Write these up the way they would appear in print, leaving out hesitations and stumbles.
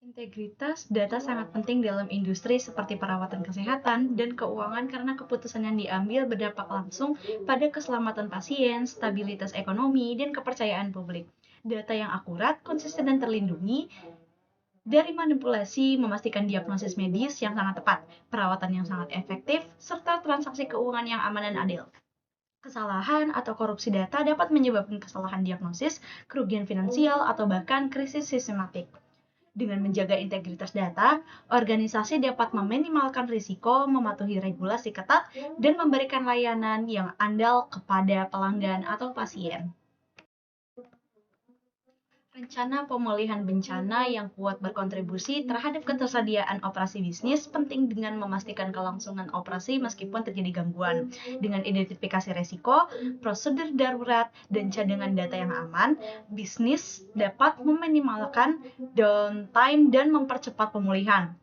Integritas data sangat penting dalam industri seperti perawatan kesehatan dan keuangan karena keputusan yang diambil berdampak langsung pada keselamatan pasien, stabilitas ekonomi, dan kepercayaan publik. Data yang akurat, konsisten, dan terlindungi dari manipulasi memastikan diagnosis medis yang sangat tepat, perawatan yang sangat efektif, serta transaksi keuangan yang aman dan adil. Kesalahan atau korupsi data dapat menyebabkan kesalahan diagnosis, kerugian finansial, atau bahkan krisis sistematik. Dengan menjaga integritas data, organisasi dapat meminimalkan risiko, mematuhi regulasi ketat, dan memberikan layanan yang andal kepada pelanggan atau pasien. Rencana pemulihan bencana yang kuat berkontribusi terhadap ketersediaan operasi bisnis penting dengan memastikan kelangsungan operasi meskipun terjadi gangguan. Dengan identifikasi resiko, prosedur darurat, dan cadangan data yang aman, bisnis dapat meminimalkan downtime dan mempercepat pemulihan.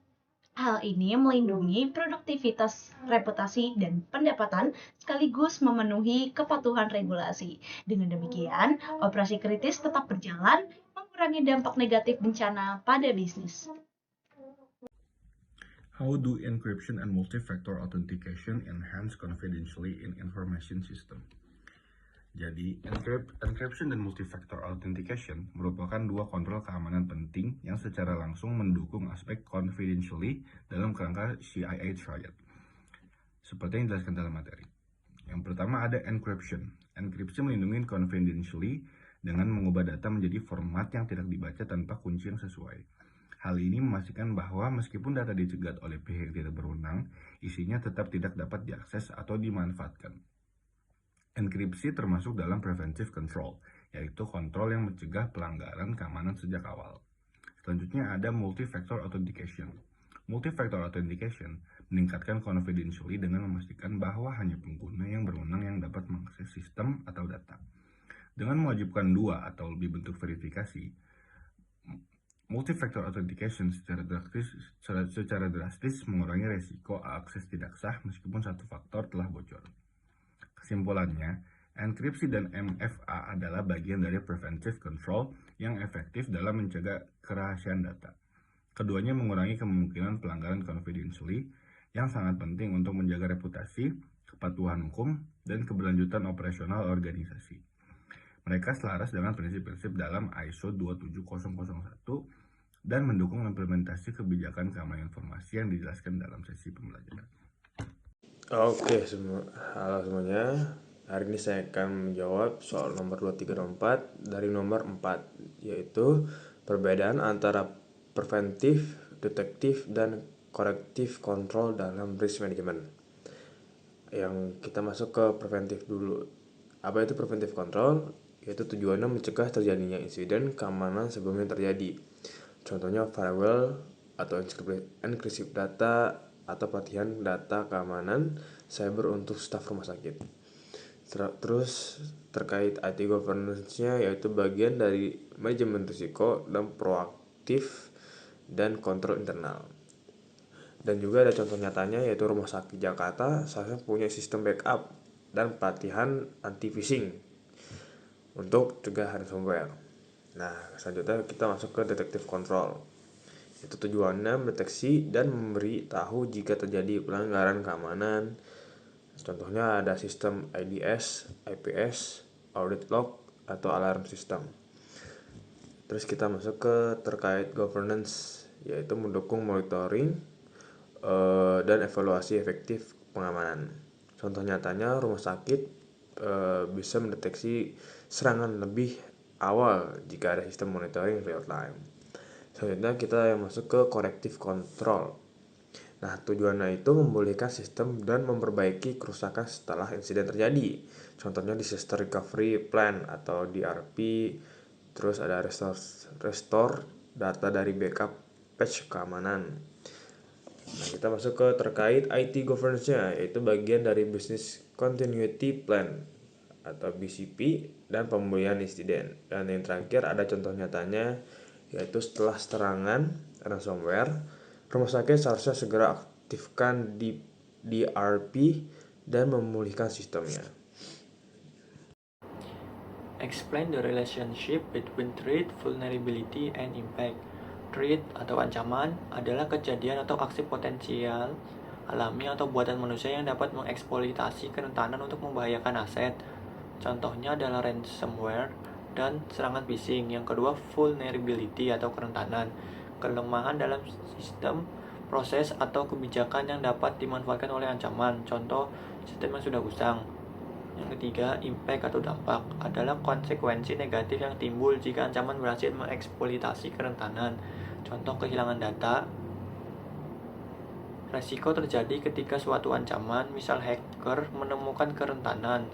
Hal ini melindungi produktivitas, reputasi, dan pendapatan sekaligus memenuhi kepatuhan regulasi. Dengan demikian, operasi kritis tetap berjalan, mengurangi dampak negatif bencana pada bisnis. How do encryption and multi-factor authentication enhance confidentiality in information system? Jadi, encryption dan multi-factor authentication merupakan dua kontrol keamanan penting yang secara langsung mendukung aspek confidentiality dalam kerangka CIA Triad, seperti yang dijelaskan dalam materi. Yang pertama ada encryption. Encryption melindungi confidentiality dengan mengubah data menjadi format yang tidak dibaca tanpa kunci yang sesuai. Hal ini memastikan bahwa meskipun data dicegat oleh pihak yang tidak berwenang, isinya tetap tidak dapat diakses atau dimanfaatkan. Enkripsi termasuk dalam preventive control, yaitu kontrol yang mencegah pelanggaran keamanan sejak awal. Selanjutnya ada multi-factor authentication. Multi-factor authentication meningkatkan confidentiality dengan memastikan bahwa hanya pengguna yang berwenang yang dapat mengakses sistem atau data. Dengan mewajibkan 2 atau lebih bentuk verifikasi, multi-factor authentication secara drastis mengurangi resiko akses tidak sah meskipun satu faktor telah bocor. Kesimpulannya, enkripsi dan MFA adalah bagian dari preventive control yang efektif dalam mencegah kerahasiaan data. Keduanya mengurangi kemungkinan pelanggaran confidentiality yang sangat penting untuk menjaga reputasi, kepatuhan hukum, dan keberlanjutan operasional organisasi. Mereka selaras dengan prinsip-prinsip dalam ISO 27001 dan mendukung implementasi kebijakan keamanan informasi yang dijelaskan dalam sesi pembelajaran. Oke, halo semuanya. Hari ini saya akan menjawab soal nomor 2, 3, dan 4 dari nomor 4, yaitu perbedaan antara preventif, detektif, dan korektif kontrol dalam risk management. Yang kita masuk ke preventif dulu. Apa itu preventive control? Yaitu tujuannya mencegah terjadinya insiden keamanan sebelumnya terjadi. Contohnya firewall atau encrypted data atau pelatihan data keamanan cyber untuk staf rumah sakit. Terus terkait IT governance-nya, yaitu bagian dari manajemen risiko dan proaktif dan kontrol internal. Dan juga ada contoh nyatanya, yaitu Rumah Sakit Jakarta seharusnya punya sistem backup dan pelatihan anti-phishing untuk cegah ransomware. Nah, selanjutnya kita masuk ke detective control. Itu tujuannya mendeteksi dan memberi tahu jika terjadi pelanggaran keamanan. Contohnya ada sistem IDS, IPS, audit log, atau alarm system. Terus kita masuk ke terkait governance, yaitu mendukung monitoring dan evaluasi efektif pengamanan. Contoh nyatanya rumah sakit bisa mendeteksi serangan lebih awal jika ada sistem monitoring real time. Selanjutnya kita yang masuk ke corrective control. Nah, tujuannya itu memulihkan sistem dan memperbaiki kerusakan setelah insiden terjadi. Contohnya disaster recovery plan atau DRP. Terus ada restore data dari backup patch keamanan. Nah, kita masuk ke terkait IT governance-nya, yaitu bagian dari business continuity plan atau BCP dan pemulihan insiden. Dan yang terakhir ada contoh nyatanya, yaitu setelah serangan ransomware, rumah sakit seharusnya segera aktifkan DRP dan memulihkan sistemnya. Explain the relationship between threat, vulnerability, and impact. Threat atau ancaman adalah kejadian atau aksi potensial alami atau buatan manusia yang dapat mengeksploitasi kerentanan untuk membahayakan aset. Contohnya adalah ransomware dan serangan phishing. Yang kedua, vulnerability atau kerentanan, kelemahan dalam sistem, proses, atau kebijakan yang dapat dimanfaatkan oleh ancaman. Contoh, sistem yang sudah usang. Yang ketiga, impact atau dampak adalah konsekuensi negatif yang timbul jika ancaman berhasil mengeksploitasi kerentanan. Contoh, kehilangan data. Resiko terjadi ketika suatu ancaman, misal hacker menemukan kerentanan,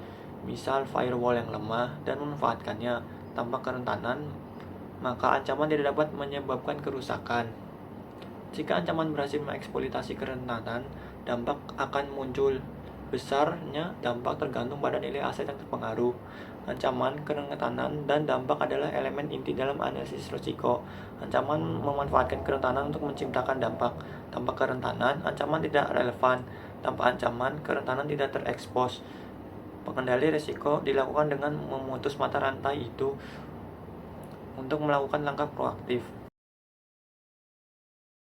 misal firewall yang lemah dan memanfaatkannya. Tanpa kerentanan, maka ancaman tidak dapat menyebabkan kerusakan. Jika ancaman berhasil mengeksploitasi kerentanan, dampak akan muncul. Besarnya dampak tergantung pada nilai aset yang terpengaruh. Ancaman, kerentanan, dan dampak adalah elemen inti dalam analisis risiko. Ancaman memanfaatkan kerentanan untuk menciptakan dampak. Tanpa kerentanan, ancaman tidak relevan. Tanpa ancaman, kerentanan tidak terekspos. Pengendali risiko dilakukan dengan memutus mata rantai itu untuk melakukan langkah proaktif.